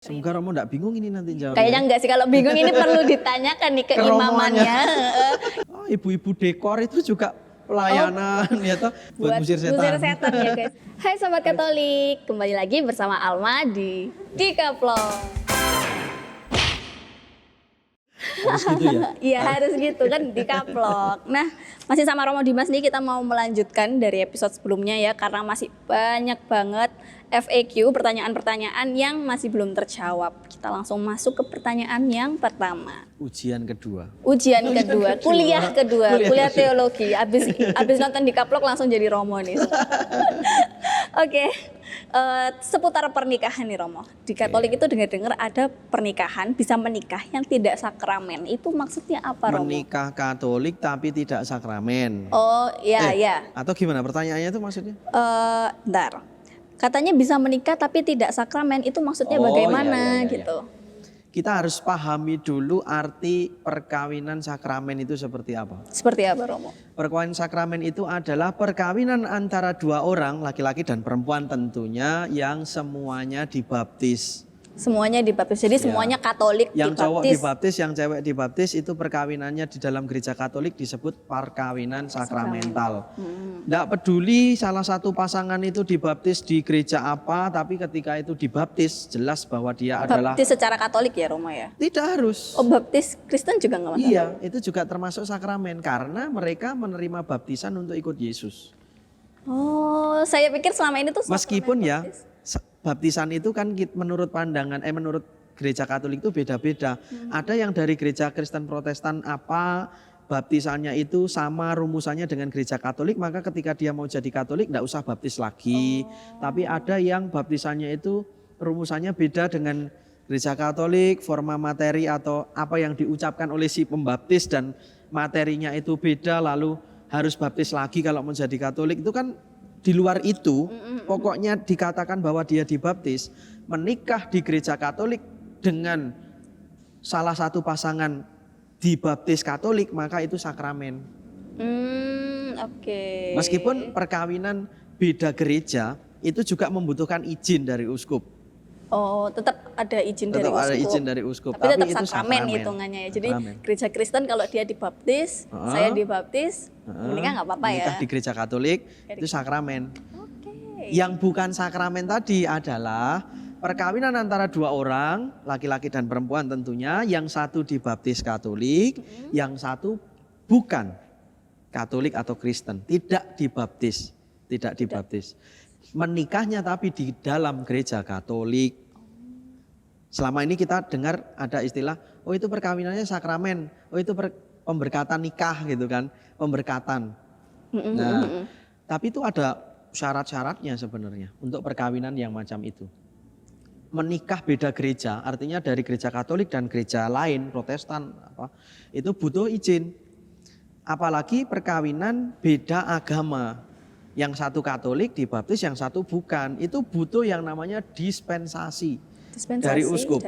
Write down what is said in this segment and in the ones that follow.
Semoga Romo enggak bingung ini nanti jawabnya. Kayaknya enggak sih, kalau bingung ini perlu ditanyakan nih ke imamannya. Oh, ibu-ibu dekor itu juga pelayanan ya toh buat ngusir setan. Ngusir setan ya guys. Hai Sobat Katolik, kembali lagi bersama Alma di Dikaplok. Harus gitu ya? Iya harus gitu kan, Dikaplok. Nah masih sama Romo Dimas nih, kita mau melanjutkan dari episode sebelumnya ya, karena masih banyak banget FAQ, pertanyaan-pertanyaan yang masih belum terjawab. Kita langsung masuk ke pertanyaan yang pertama. Ujian kedua, Kuliah kedua teologi. Abis nonton Dikaplok langsung jadi Romo nih. Oke. Seputar pernikahan nih Romo. Di Katolik itu dengar-dengar ada pernikahan bisa menikah yang tidak sakramen. Itu maksudnya apa Romo? menikah Katolik tapi tidak sakramen. Oh iya iya. Atau gimana pertanyaannya itu maksudnya? Bentar. Katanya bisa menikah tapi tidak sakramen, itu maksudnya bagaimana iya. gitu? Kita harus pahami dulu arti perkawinan sakramen itu seperti apa. Seperti apa Romo? Perkawinan sakramen itu adalah perkawinan antara dua orang, laki-laki dan perempuan tentunya, yang semuanya dibaptis. Semuanya dibaptis, jadi semuanya Katolik Yang dibaptis. cowok dibaptis, yang cewek dibaptis, itu perkawinannya di dalam gereja Katolik disebut perkawinan sakramental. Tidak peduli salah satu pasangan itu dibaptis di gereja apa, tapi ketika itu dibaptis jelas bahwa dia adalah. Baptis secara Katolik ya Romo ya? Tidak harus. Oh baptis Kristen juga nggak masalah? Iya, itu juga termasuk sakramen karena mereka menerima baptisan untuk ikut Yesus. Oh, saya pikir selama ini tuh Meskipun ya baptis. baptisan itu kan menurut pandangan menurut gereja Katolik itu beda-beda. Ada yang dari gereja Kristen Protestan apa baptisannya itu sama rumusannya dengan gereja Katolik, maka ketika dia mau jadi Katolik enggak usah baptis lagi. Tapi ada yang baptisannya itu rumusannya beda dengan gereja Katolik, forma materi atau apa yang diucapkan oleh si pembaptis dan materinya itu beda, lalu harus baptis lagi kalau mau jadi Katolik. Itu kan di luar itu, pokoknya dikatakan bahwa dia dibaptis, menikah di gereja Katolik dengan salah satu pasangan dibaptis Katolik, maka itu sakramen. Oke. Meskipun perkawinan beda gereja, itu juga membutuhkan izin dari uskup. Oh, tetap ada izin dari Tetap uskup. ada izin dari uskup. Tapi tetap itu sakramen hitungannya ya. Jadi Sakramen. gereja Kristen kalau dia dibaptis, saya dibaptis, menikah nggak apa-apa ya. Menikah di gereja Katolik itu sakramen. Oke. Yang bukan sakramen tadi adalah perkawinan antara dua orang, laki-laki dan perempuan tentunya, yang satu dibaptis Katolik, yang satu bukan Katolik atau Kristen, tidak dibaptis. Menikahnya tapi di dalam gereja Katolik. Selama ini kita dengar ada istilah, oh itu perkawinannya sakramen, oh itu pemberkatan nikah gitu kan, pemberkatan. Nah, tapi itu ada syarat-syaratnya sebenarnya untuk perkawinan yang macam itu. Menikah beda gereja, artinya dari gereja Katolik dan gereja lain, Protestan, itu butuh izin. Apalagi perkawinan beda agama. Yang satu Katolik dibaptis, yang satu bukan. Itu butuh yang namanya dispensasi dari uskup.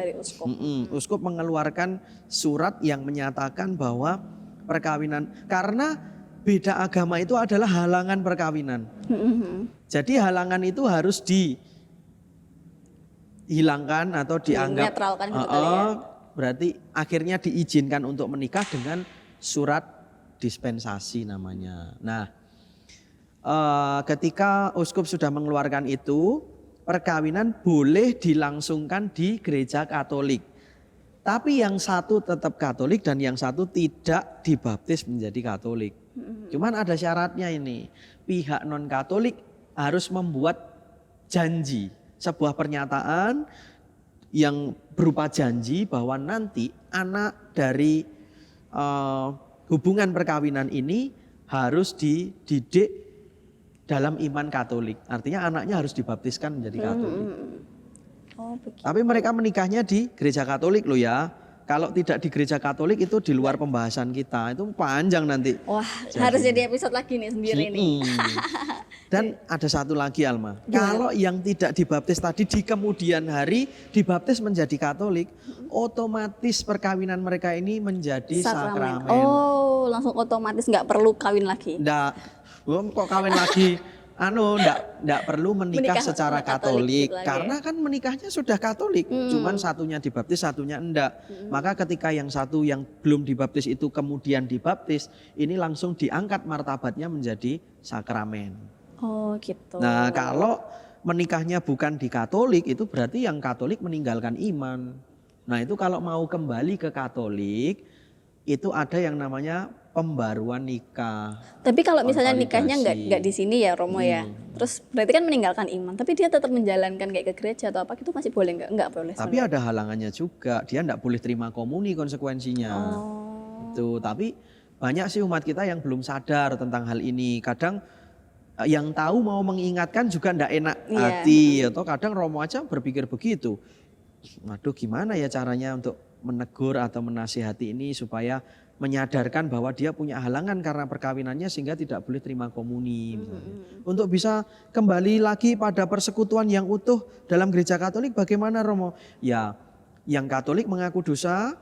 Uskup mengeluarkan surat yang menyatakan bahwa perkawinan, karena beda agama itu adalah halangan perkawinan. Jadi halangan itu harus dihilangkan atau dianggap Dinetralkan gitu kali ya. Berarti akhirnya diizinkan untuk menikah dengan surat dispensasi namanya. Nah, ketika uskup sudah mengeluarkan itu, perkawinan boleh dilangsungkan di gereja Katolik. Tapi yang satu tetap Katolik dan yang satu tidak dibaptis menjadi Katolik. Cuman ada syaratnya ini. Pihak non-Katolik harus membuat janji, sebuah pernyataan yang berupa janji bahwa nanti anak dari hubungan perkawinan ini harus dididik dalam iman Katolik. Artinya anaknya harus dibaptiskan menjadi Katolik. Oh, begitu. Tapi mereka menikahnya di gereja Katolik loh ya. Kalau tidak di gereja Katolik itu di luar pembahasan kita. Itu panjang nanti. Wah, harus jadi episode lagi nih sendiri nih. Dan ada satu lagi Alma. Kalau yang tidak dibaptis tadi di kemudian hari dibaptis menjadi Katolik, otomatis perkawinan mereka ini menjadi sakramen. Oh, langsung otomatis nggak perlu kawin lagi. Nggak, kok kawin lagi Ndak perlu menikah secara Katolik gitu lagi. karena kan menikahnya sudah Katolik, cuman satunya dibaptis, satunya enggak. Maka ketika yang satu yang belum dibaptis itu kemudian dibaptis, ini langsung diangkat martabatnya menjadi sakramen. Oh gitu. Nah, kalau menikahnya bukan di Katolik itu berarti yang Katolik meninggalkan iman. Nah, itu kalau mau kembali ke Katolik itu ada yang namanya pembaruan nikah. Tapi kalau misalnya nikahnya konvalidasi. nggak di sini ya Romo ya, terus berarti kan meninggalkan iman, tapi dia tetap menjalankan kayak ke gereja atau apa, itu masih boleh nggak? Nggak boleh. Tapi ada halangannya juga, dia nggak boleh terima komuni konsekuensinya. Itu. Tapi banyak sih umat kita yang belum sadar tentang hal ini. Kadang yang tahu mau mengingatkan juga ndak enak hati. Atau kadang Romo aja berpikir begitu. Waduh, gimana ya caranya untuk menegur atau menasihati ini supaya menyadarkan bahwa dia punya halangan karena perkawinannya sehingga tidak boleh terima komuni misalnya. Untuk bisa kembali lagi pada persekutuan yang utuh dalam gereja Katolik bagaimana Romo? Ya, yang Katolik mengaku dosa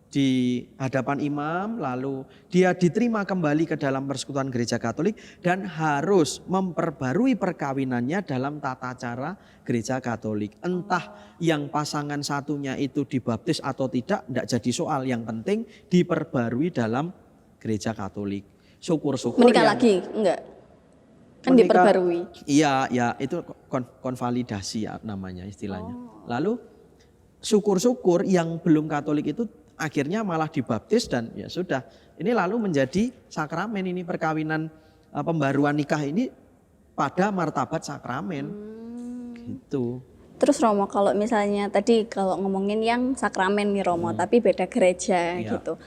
di hadapan imam, lalu dia diterima kembali ke dalam persekutuan gereja Katolik dan harus memperbarui perkawinannya dalam tata cara gereja Katolik. Entah yang pasangan satunya itu dibaptis atau tidak jadi soal. Yang penting diperbarui dalam gereja Katolik. Syukur-syukur menikah lagi enggak? Kan diperbarui. Iya, ya itu konvalidasi ya namanya istilahnya. Lalu syukur-syukur yang belum Katolik itu akhirnya malah dibaptis dan ya sudah. Ini lalu menjadi sakramen, ini perkawinan pembaruan nikah ini pada martabat sakramen. Gitu. Terus Romo, kalau misalnya tadi kalau ngomongin yang sakramen nih Romo, tapi beda gereja gitu.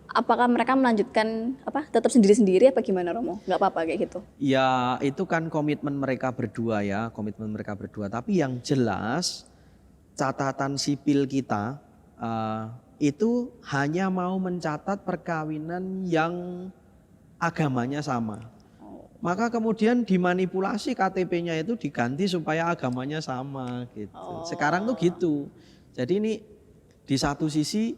Apakah mereka melanjutkan tetap sendiri-sendiri apa gimana Romo? Nggak apa-apa kayak gitu? Ya itu kan komitmen mereka berdua ya, komitmen mereka berdua. Tapi yang jelas catatan sipil kita itu hanya mau mencatat perkawinan yang agamanya sama. Maka kemudian dimanipulasi KTP-nya itu diganti supaya agamanya sama gitu. Sekarang tuh gitu. Jadi ini di satu sisi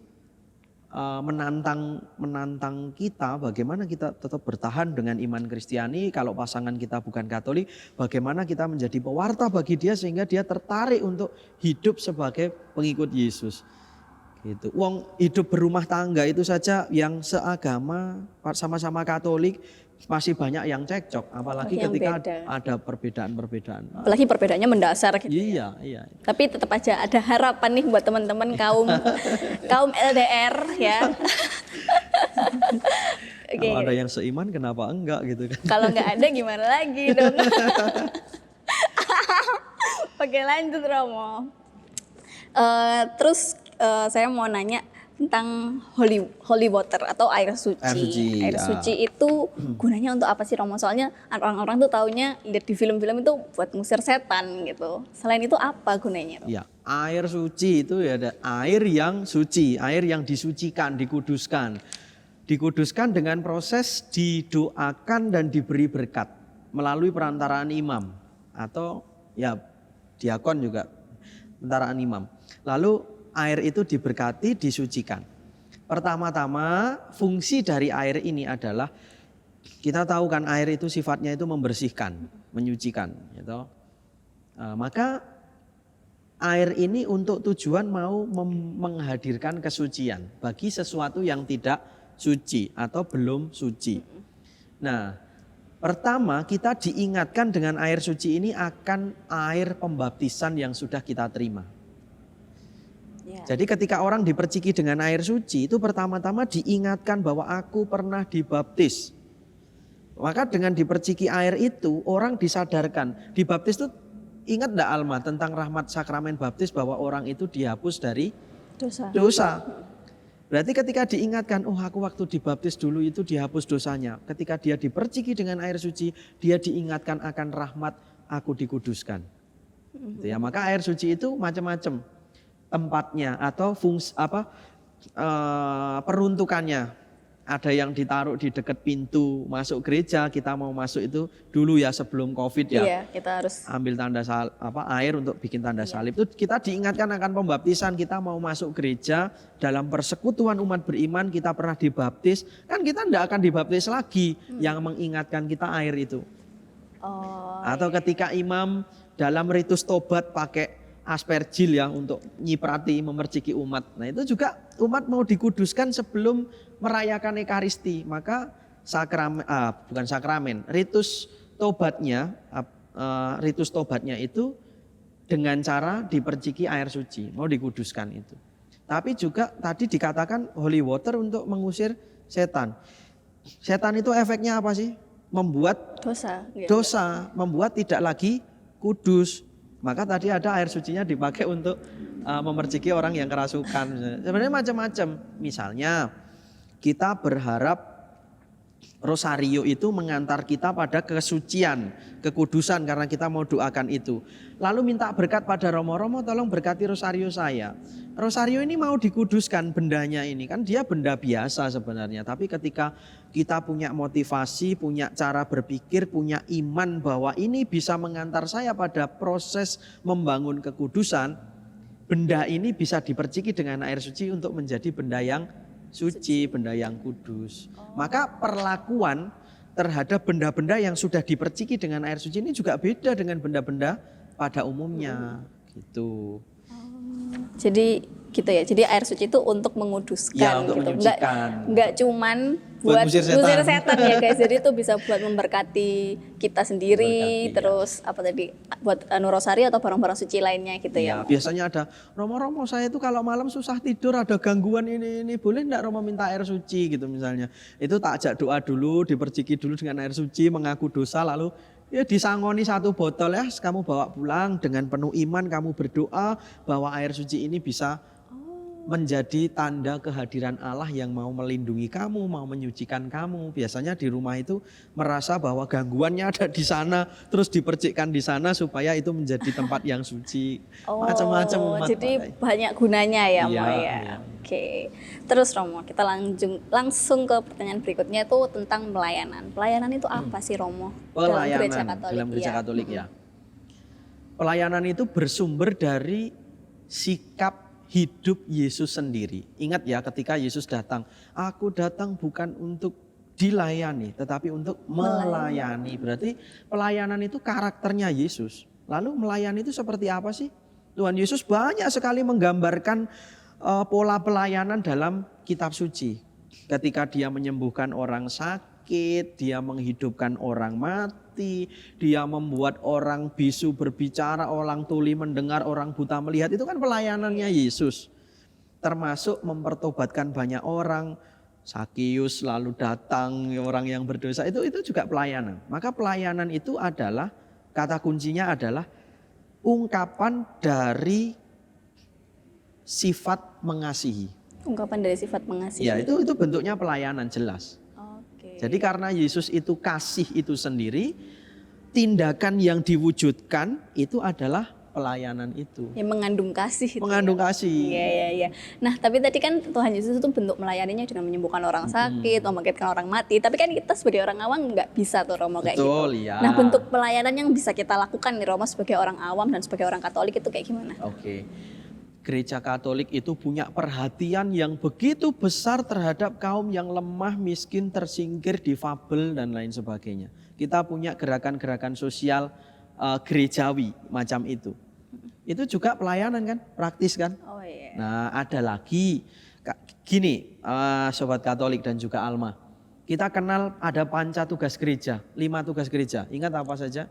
menantang kita bagaimana kita tetap bertahan dengan iman Kristiani. Kalau pasangan kita bukan Katolik, bagaimana kita menjadi pewarta bagi dia sehingga dia tertarik untuk hidup sebagai pengikut Yesus. Gitu. Wong hidup berumah tangga itu saja yang seagama sama-sama Katolik masih banyak yang cekcok, apalagi yang ketika beda. ada perbedaan-perbedaan. Apalagi perbedaannya mendasar gitu. Iya. Tapi tetap aja ada harapan nih buat teman-teman kaum LDR ya. Kalau ada yang seiman kenapa enggak gitu kan. Kalau nggak ada gimana lagi dong. Oke, lanjut Romo. Terus saya mau nanya tentang holy water atau air suci. Air suci itu gunanya untuk apa sih Romo? Soalnya orang-orang tuh taunya lihat di film-film itu buat ngusir setan gitu. Selain itu apa gunanya? Ya, air suci itu ya ada air yang suci, air yang disucikan, dikuduskan. Dikuduskan dengan proses didoakan dan diberi berkat melalui perantaraan imam atau ya diakon juga perantaraan imam. Lalu air itu diberkati, disucikan. Pertama-tama fungsi dari air ini adalah kita tahu kan air itu sifatnya itu membersihkan, menyucikan. Gitu. Maka air ini untuk tujuan mau menghadirkan kesucian bagi sesuatu yang tidak suci atau belum suci. Nah, pertama kita diingatkan dengan air suci ini akan air pembaptisan yang sudah kita terima. Jadi ketika orang diperciki dengan air suci itu pertama-tama diingatkan bahwa aku pernah dibaptis. Maka dengan diperciki air itu orang disadarkan. Dibaptis itu ingat enggak Alma tentang rahmat sakramen baptis bahwa orang itu dihapus dari dosa. Berarti ketika diingatkan, oh aku waktu dibaptis dulu itu dihapus dosanya. Ketika dia diperciki dengan air suci, dia diingatkan akan rahmat aku dikuduskan. Gitu ya, maka air suci itu macam-macam tempatnya atau peruntukannya. ada yang ditaruh di dekat pintu masuk gereja. Kita mau masuk itu dulu ya sebelum COVID ya. Iya, kita harus ambil air untuk bikin tanda salib. Itu kita diingatkan akan pembaptisan. Kita mau masuk gereja dalam persekutuan umat beriman, kita pernah dibaptis. Kan kita tidak akan dibaptis lagi. Yang mengingatkan kita air itu. Atau ketika imam dalam ritus tobat pakai aspergil ya untuk nyiprati, memerciki umat. Nah itu juga umat mau dikuduskan sebelum merayakan Ekaristi. Maka bukan sakramen, ritus tobatnya itu dengan cara diperciki air suci, mau dikuduskan itu. Tapi juga tadi dikatakan holy water untuk mengusir setan. Setan itu efeknya apa sih? Membuat dosa, membuat tidak lagi kudus. Maka tadi ada air sucinya dipakai untuk memerciki orang yang kerasukan. Sebenarnya macam-macam. Misalnya kita berharap rosario itu mengantar kita pada kesucian, kekudusan karena kita mau doakan itu. Lalu minta berkat pada Romo-Romo, tolong berkati rosario saya. Rosario ini mau dikuduskan bendanya ini, kan dia benda biasa sebenarnya. Tapi ketika kita punya motivasi, punya cara berpikir, punya iman bahwa ini bisa mengantar saya pada proses membangun kekudusan, benda ini bisa diperciki dengan air suci untuk menjadi benda yang suci, benda yang kudus. Maka perlakuan terhadap benda-benda yang sudah diperciki dengan air suci ini juga beda dengan benda-benda pada umumnya gitu. Jadi gitu ya. Jadi air suci itu untuk menguduskan ya, untuk gitu. menyucikan. Enggak cuman buat ngusir setan ya guys. Jadi itu bisa buat memberkati kita sendiri, terus apa tadi buat rosario atau barang-barang suci lainnya gitu ya. Biasanya ada Romo-Romo saya itu kalau malam susah tidur, ada gangguan ini boleh enggak Romo minta air suci gitu misalnya. Itu tak ajak doa dulu, diperciki dulu dengan air suci, mengaku dosa, lalu ya disangoni 1 botol ya, kamu bawa pulang dengan penuh iman, kamu berdoa bahwa air suci ini bisa menjadi tanda kehadiran Allah yang mau melindungi kamu, mau menyucikan kamu. Biasanya di rumah itu merasa bahwa gangguannya ada di sana, terus dipercikkan di sana supaya itu menjadi tempat yang suci. Macam-macam. Jadi banyak gunanya ya, Mo ya. Oke. Terus Romo, kita langsung ke pertanyaan berikutnya itu tentang pelayanan. Pelayanan itu apa sih Romo? Pelayanan dalam gereja Katolik ya. Pelayanan itu bersumber dari sikap hidup Yesus sendiri. Ingat ya ketika Yesus datang, aku datang bukan untuk dilayani tetapi untuk melayani. Berarti pelayanan itu karakternya Yesus. Lalu melayani itu seperti apa sih? Tuhan Yesus banyak sekali menggambarkan pola pelayanan dalam kitab suci. Ketika dia menyembuhkan orang sakit, dia menghidupkan orang mati, dia membuat orang bisu berbicara, orang tuli mendengar, orang buta melihat. Itu kan pelayanannya Yesus. Termasuk mempertobatkan banyak orang. Sakius lalu datang, orang yang berdosa, itu juga pelayanan. Maka pelayanan itu adalah, kata kuncinya adalah ungkapan dari sifat mengasihi. Ungkapan dari sifat mengasihi. Ya, itu bentuknya pelayanan jelas. Jadi karena Yesus itu kasih itu sendiri, tindakan yang diwujudkan itu adalah pelayanan itu. Yang mengandung kasih. Mengandung kasih. Iya. Nah tapi tadi kan Tuhan Yesus itu bentuk melayaninya dengan menyembuhkan orang sakit, membangkitkan orang mati. Tapi kan kita sebagai orang awam nggak bisa tuh Romo kayak gitu. Ya. Nah bentuk pelayanan yang bisa kita lakukan nih Romo sebagai orang awam dan sebagai orang Katolik itu kayak gimana? Oke. Gereja Katolik itu punya perhatian yang begitu besar terhadap kaum yang lemah, miskin, tersingkir, difabel dan lain sebagainya. Kita punya gerakan-gerakan sosial gerejawi macam itu. Itu juga pelayanan kan, praktis kan. Oh iya. Nah ada lagi, gini Sobat Katolik dan juga Alma. Kita kenal ada panca tugas gereja, 5 tugas gereja. Ingat apa saja?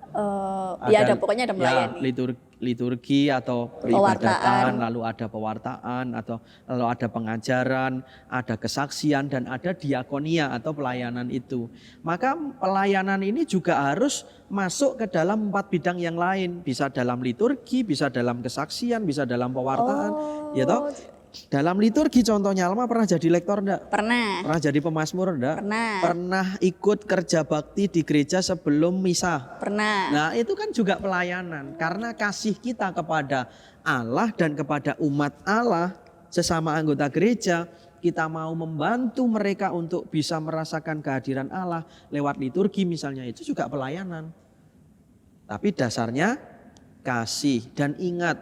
Ya pokoknya ada melayani. Ya, liturgi atau peribadatan, lalu ada pewartaan, atau lalu ada pengajaran, ada kesaksian dan ada diakonia atau pelayanan itu. Maka pelayanan ini juga harus masuk ke dalam 4 bidang yang lain. Bisa dalam liturgi, bisa dalam kesaksian, bisa dalam pewartaan. Ya toh? Dalam liturgi contohnya Alma pernah jadi lektor enggak? Pernah. Pernah jadi pemasmur enggak? Pernah. Pernah ikut kerja bakti di gereja sebelum misa? Pernah. Nah itu kan juga pelayanan. Karena kasih kita kepada Allah dan kepada umat Allah sesama anggota gereja kita mau membantu mereka untuk bisa merasakan kehadiran Allah lewat liturgi misalnya, itu juga pelayanan. Tapi dasarnya kasih. Dan ingat,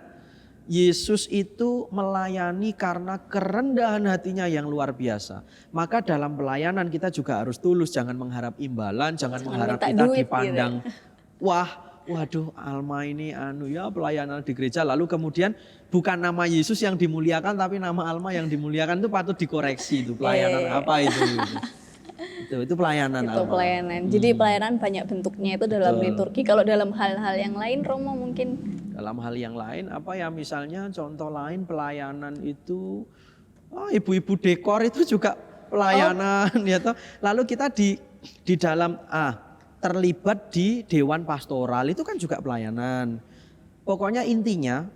Yesus itu melayani karena kerendahan hatinya yang luar biasa. Maka dalam pelayanan kita juga harus tulus, jangan mengharap imbalan, jangan mengharap kita duit, dipandang gitu. waduh Alma ini pelayanan di gereja, lalu kemudian bukan nama Yesus yang dimuliakan tapi nama Alma yang dimuliakan, itu patut dikoreksi, itu pelayanan apa itu? Itu pelayanan. Itu pelayanan. Jadi pelayanan banyak bentuknya itu dalam liturgi. Kalau dalam hal-hal yang lain, Romo mungkin? Dalam hal yang lain misalnya contoh lain pelayanan itu ibu-ibu dekor itu juga pelayanan ya toh. Lalu kita di dalam terlibat di dewan pastoral itu kan juga pelayanan. Pokoknya intinya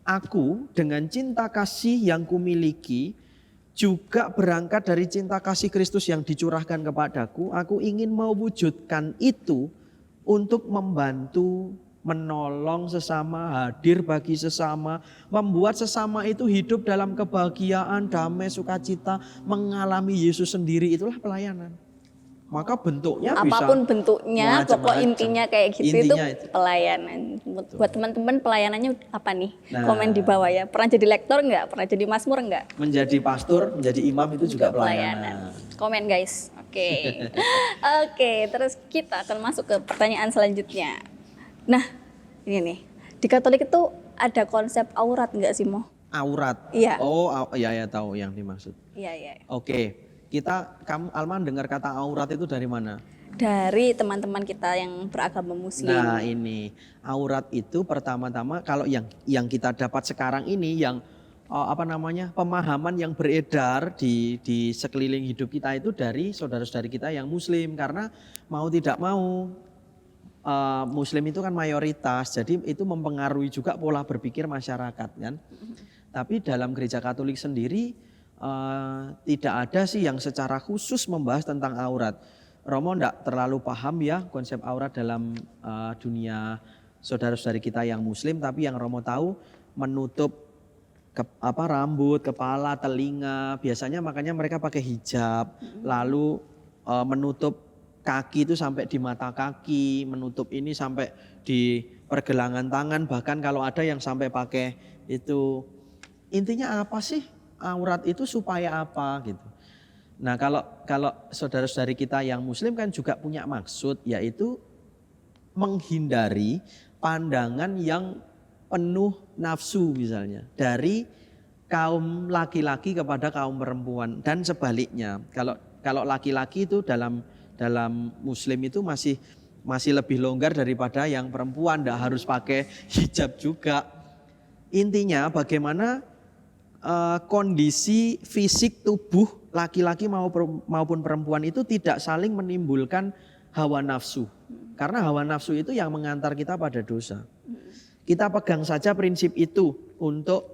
aku dengan cinta kasih yang kumiliki juga berangkat dari cinta kasih Kristus yang dicurahkan kepadaku. Aku ingin mewujudkan itu untuk membantu, menolong sesama, hadir bagi sesama, membuat sesama itu hidup dalam kebahagiaan, damai, sukacita, mengalami Yesus sendiri. Itulah pelayanan. Maka bentuknya apapun bisa bentuknya, pokok intinya kayak gitu, intinya itu pelayanan. Buat teman-teman pelayanannya apa nih? Komen di bawah ya. Pernah jadi lektor enggak? Pernah jadi mazmur enggak? Menjadi pastor, menjadi imam itu juga pelayanan. Komen guys. Oke. Oke, terus kita akan masuk ke pertanyaan selanjutnya. Nah, ini nih. Di Katolik itu ada konsep aurat enggak sih, Mo? Aurat? Iya. Oh, iya tahu yang dimaksud. Iya. Oke. Kamu Alman dengar kata aurat itu dari mana? Dari teman-teman kita yang beragama Muslim. Nah ini aurat itu pertama-tama kalau yang kita dapat sekarang ini yang pemahaman yang beredar di sekeliling hidup kita itu dari saudara-saudari kita yang Muslim, karena mau tidak mau Muslim itu kan mayoritas, jadi itu mempengaruhi juga pola berpikir masyarakat kan. Tapi dalam gereja Katolik sendiri tidak ada sih yang secara khusus membahas tentang aurat. Romo enggak terlalu paham ya konsep aurat dalam dunia saudara-saudari kita yang Muslim, tapi yang Romo tahu menutup rambut, kepala, telinga, biasanya makanya mereka pakai hijab, lalu menutup kaki itu sampai di mata kaki, menutup ini sampai di pergelangan tangan, bahkan kalau ada yang sampai pakai itu. Intinya apa sih? Aurat itu supaya apa gitu. Nah kalau saudara-saudari kita yang Muslim kan juga punya maksud, yaitu menghindari pandangan yang penuh nafsu misalnya dari kaum laki-laki kepada kaum perempuan, dan sebaliknya. Kalau laki-laki itu dalam Muslim itu masih lebih longgar daripada yang perempuan, tidak harus pakai hijab juga. Intinya bagaimana kondisi fisik tubuh laki-laki maupun perempuan itu tidak saling menimbulkan hawa nafsu. Karena hawa nafsu itu yang mengantar kita pada dosa. Kita pegang saja prinsip itu untuk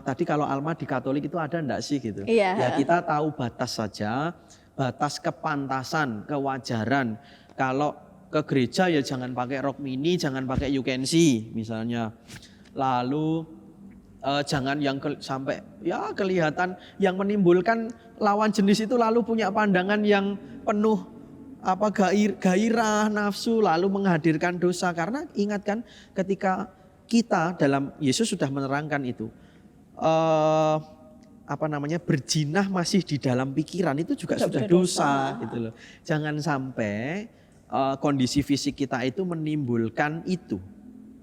tadi kalau Alma di Katolik itu ada enggak sih gitu. Iya. Ya kita tahu batas saja, batas kepantasan, kewajaran. Kalau ke gereja ya jangan pakai rok mini, jangan pakai you can see misalnya. Lalu jangan yang sampai ya kelihatan yang menimbulkan lawan jenis itu lalu punya pandangan yang penuh gairah, nafsu, lalu menghadirkan dosa. Karena ingatkan ketika kita dalam Yesus sudah menerangkan itu berzina masih di dalam pikiran itu juga sudah dosa gitu loh. Jangan sampai kondisi fisik kita itu menimbulkan itu.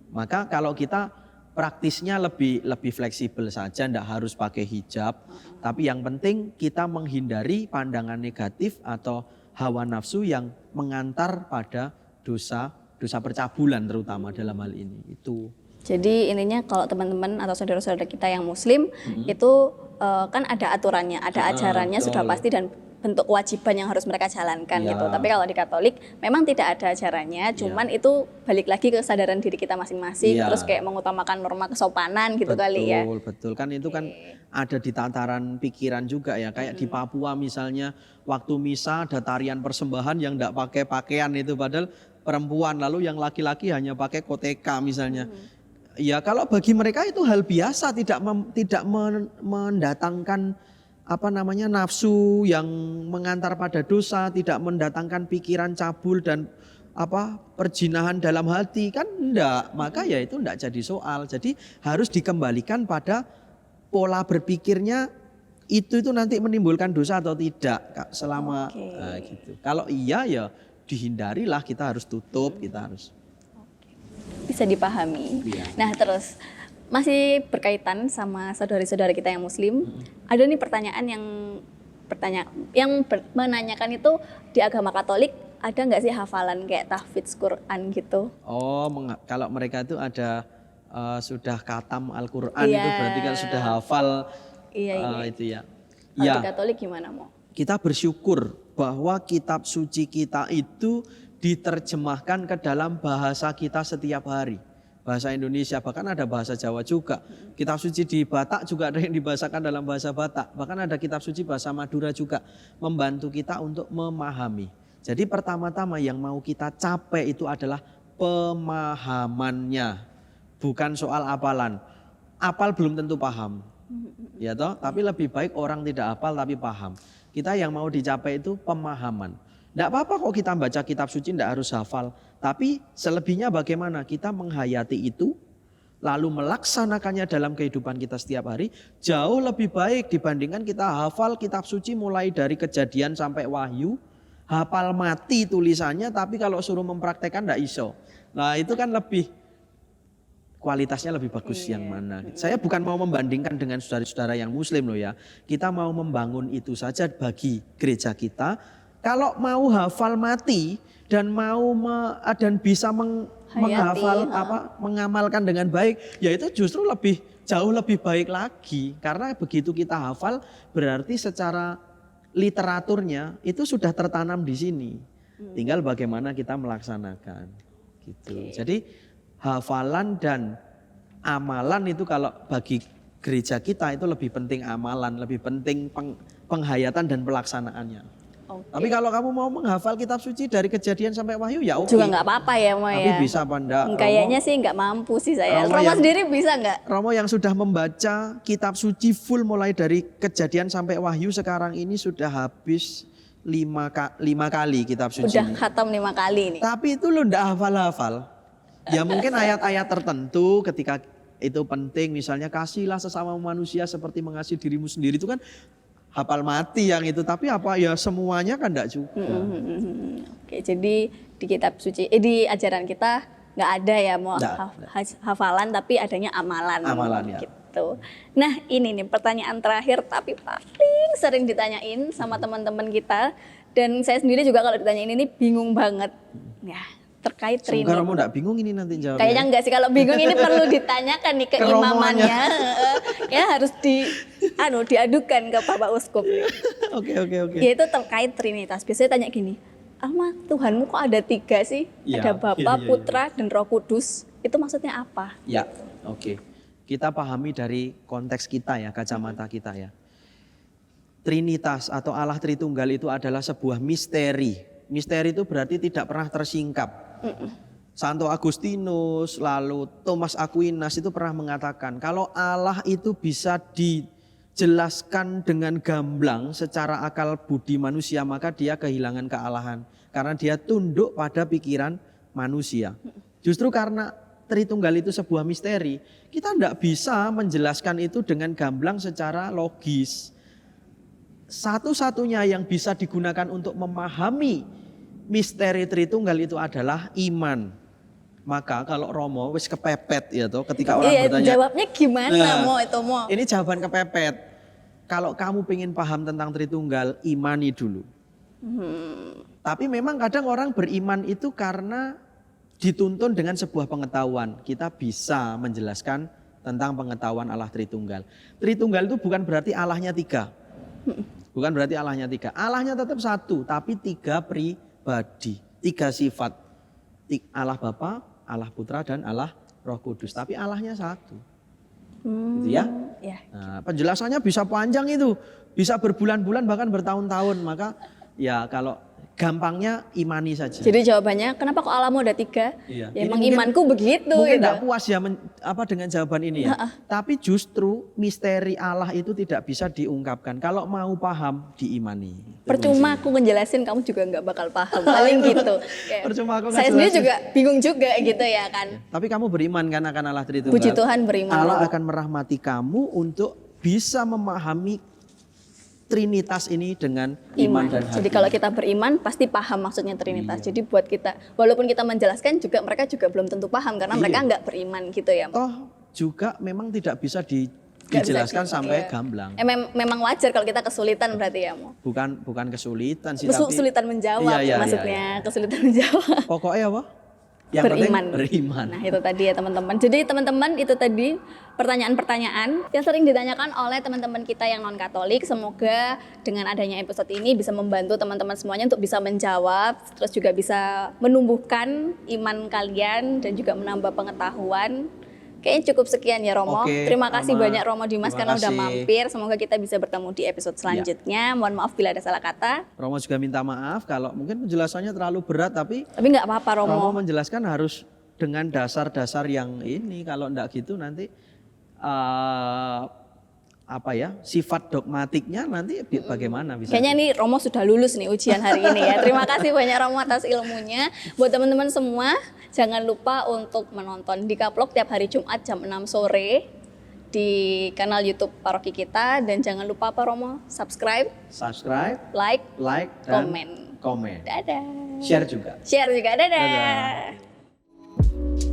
Maka kalau kita praktisnya lebih fleksibel saja, tidak harus pakai hijab. Tapi yang penting kita menghindari pandangan negatif atau hawa nafsu yang mengantar pada dosa percabulan terutama dalam hal ini. Itu. Jadi intinya kalau teman-teman atau saudara-saudara kita yang Muslim itu kan ada aturannya, ada ajarannya sudah pasti dan bentuk kewajiban yang harus mereka jalankan gitu. Tapi kalau di Katolik memang tidak ada ajarannya, cuman itu balik lagi ke kesadaran diri kita masing-masing, terus kayak mengutamakan norma kesopanan gitu kali ya. Betul kan itu kan ada di tataran pikiran juga ya. Kayak di Papua misalnya waktu misa ada tarian persembahan yang enggak pakai pakaian itu, padahal perempuan, lalu yang laki-laki hanya pakai koteka misalnya. Ya kalau bagi mereka itu hal biasa, tidak mendatangkan nafsu yang mengantar pada dosa, tidak mendatangkan pikiran cabul dan perjinahan dalam hati, kan enggak. Maka ya itu enggak jadi soal. Jadi harus dikembalikan pada pola berpikirnya itu nanti menimbulkan dosa atau tidak selama gitu. Kalau iya ya dihindarilah, kita harus tutup, kita harus bisa dipahami. Iya. Nah, terus masih berkaitan sama saudari-saudari kita yang muslim, ada nih pertanyaan yang menanyakan itu di agama Katolik ada nggak sih hafalan kayak tahfidz Quran gitu? Oh, kalau mereka itu ada sudah khatam Al-Quran itu berarti kan sudah hafal itu ya. Kalau di Katolik gimana Mo? Kita bersyukur bahwa kitab suci kita itu diterjemahkan ke dalam bahasa kita setiap hari. Bahasa Indonesia, bahkan ada bahasa Jawa juga. Kitab suci di Batak juga ada yang dibahasakan dalam bahasa Batak. Bahkan ada kitab suci bahasa Madura juga, membantu kita untuk memahami. Jadi pertama-tama yang mau kita capai itu adalah pemahamannya, bukan soal hafalan. Hafal belum tentu paham, ya toh. Tapi lebih baik orang tidak hafal tapi paham. Kita yang mau dicapai itu pemahaman. Tidak apa-apa kok kita baca kitab suci tidak harus hafal. Tapi selebihnya bagaimana kita menghayati itu, lalu melaksanakannya dalam kehidupan kita setiap hari, jauh lebih baik dibandingkan kita hafal kitab suci mulai dari Kejadian sampai Wahyu, hafal mati tulisannya, tapi kalau suruh mempraktekkan tidak iso. Nah itu kan lebih, kualitasnya lebih bagus yang mana. Saya bukan mau membandingkan dengan saudara-saudara yang muslim loh ya. Kita mau membangun itu saja bagi gereja kita. Kalau mau hafal mati dan dan bisa menghafal mengamalkan dengan baik, ya itu justru jauh lebih baik lagi. Karena begitu kita hafal berarti secara literaturnya itu sudah tertanam di sini. Tinggal bagaimana kita melaksanakan gitu. Jadi hafalan dan amalan itu kalau bagi gereja kita itu lebih penting amalan, lebih penting penghayatan dan pelaksanaannya. Tapi kalau kamu mau menghafal kitab suci dari Kejadian sampai Wahyu ya oke. Juga nggak apa-apa ya Mo ya. Tapi bisa apa enggak? Kayaknya sih nggak mampu sih saya. Romo sendiri bisa nggak? Romo yang sudah membaca kitab suci full mulai dari Kejadian sampai Wahyu sekarang ini sudah habis 5 kali kitab suci. Udah khatam 5 kali ini. Tapi itu lu enggak hafal-hafal. Ya mungkin ayat-ayat tertentu ketika itu penting, misalnya kasihlah sesama manusia seperti mengasihi dirimu sendiri, itu kan hafal mati yang itu, tapi semuanya kan enggak juga. Oke, jadi di kitab suci di ajaran kita nggak ada ya mau hafalan, tapi adanya amalan ya. Gitu. Nah, ini nih pertanyaan terakhir tapi paling sering ditanyain sama teman-teman kita, dan saya sendiri juga kalau ditanyain ini bingung banget. Ya, terkait Trinity. Semoga Romo enggak bingung ini nanti jawabnya. Kayaknya enggak sih, kalau bingung ini perlu ditanyakan nih ke imamannya. Ya harus diadukan ke Bapak Uskup. Oke. Yaitu terkait Trinitas. Biasanya tanya gini, Tuhanmu kok ada 3 sih? Ya, ada Bapa, Putra, dan Roh Kudus. Itu maksudnya apa? Ya, oke. Kita pahami dari konteks kita ya, kacamata kita ya. Trinitas atau Allah Tritunggal itu adalah sebuah misteri. Misteri itu berarti tidak pernah tersingkap. Santo Agustinus, lalu Thomas Aquinas itu pernah mengatakan kalau Allah itu bisa dijelaskan dengan gamblang secara akal budi manusia, maka dia kehilangan kealahan karena dia tunduk pada pikiran manusia. Justru karena Tritunggal itu sebuah misteri, kita tidak bisa menjelaskan itu dengan gamblang secara logis. Satu-satunya yang bisa digunakan untuk memahami misteri Tritunggal itu adalah iman. Maka kalau Romo wis kepepet ya toh, ketika orang bertanya, jawabnya gimana Mo itu Mo? Ini jawaban kepepet. Kalau kamu pengen paham tentang Tritunggal, imani dulu. Tapi memang kadang orang beriman itu karena dituntun dengan sebuah pengetahuan. Kita bisa menjelaskan tentang pengetahuan Allah Tritunggal. Tritunggal itu bukan berarti Allahnya 3. Bukan berarti Allahnya 3. Allahnya tetap 1, tapi 3 pribadi, 3 sifat. Allah Bapa, Allah Putra, dan Allah Roh Kudus. Tapi Allahnya 1. Gitu ya. Nah, penjelasannya bisa panjang itu. Bisa berbulan-bulan bahkan bertahun-tahun. Maka ya kalau gampangnya imani saja. Jadi jawabannya kenapa kok alammu ada 3? Iya. Ya Ini emang mungkin- imanku begitu. Mungkin gitu. nggak puas ya dengan jawaban ini ya. Tapi justru misteri Allah itu tidak bisa diungkapkan. Kalau mau paham, diimani. Itu Percuma kuncinya. aku ngejelasin kamu juga nggak bakal paham. Paling gitu. Kayak, Percuma aku saya sendiri ngejelasin. juga bingung juga gitu ya kan. Tapi kamu beriman kan akan Allah Tritunggal. Puji Tuhan beriman. Allah akan merahmati kamu untuk bisa memahami Trinitas ini dengan iman dan hati. Jadi kalau kita beriman pasti paham maksudnya Trinitas. Jadi buat kita, walaupun kita menjelaskan juga mereka juga belum tentu paham karena mereka nggak beriman gitu ya. Toh juga memang tidak bisa Nggak bisa dijelaskan sampai iya. gamblang. Memang wajar kalau kita kesulitan berarti ya Mo. Bukan kesulitan sih, Kesulitan menjawab Iya, maksudnya, kesulitan menjawab. pokoknya apa? Yang Beriman. penting beriman. Nah itu tadi ya teman-teman. Jadi teman-teman itu tadi pertanyaan-pertanyaan yang sering ditanyakan oleh teman-teman kita yang non-Katolik. Semoga dengan adanya episode ini bisa membantu teman-teman semuanya untuk bisa menjawab, terus juga bisa menumbuhkan iman kalian dan juga menambah pengetahuan. Kayaknya cukup sekian ya Romo. Oke, Terima kasih Mama. banyak Romo Dimas Terima karena udah kasih. mampir. Semoga kita bisa bertemu di episode selanjutnya. Mohon maaf bila ada salah kata. Romo juga minta maaf kalau mungkin penjelasannya terlalu berat, tapi Tapi nggak apa-apa Romo Romo. menjelaskan harus dengan dasar-dasar yang ini. Kalau enggak gitu nanti sifat dogmatiknya nanti bagaimana bisa? Kayaknya nih Romo sudah lulus nih ujian hari ini ya. Terima kasih banyak Romo atas ilmunya. Buat teman-teman semua, jangan lupa untuk menonton Dikaplok tiap hari Jumat jam 6 sore di kanal YouTube paroki kita. Dan jangan lupa apa Romo? Subscribe, like, dan komen. komen. Dadah. Share juga. Share juga, dadah. Dadah.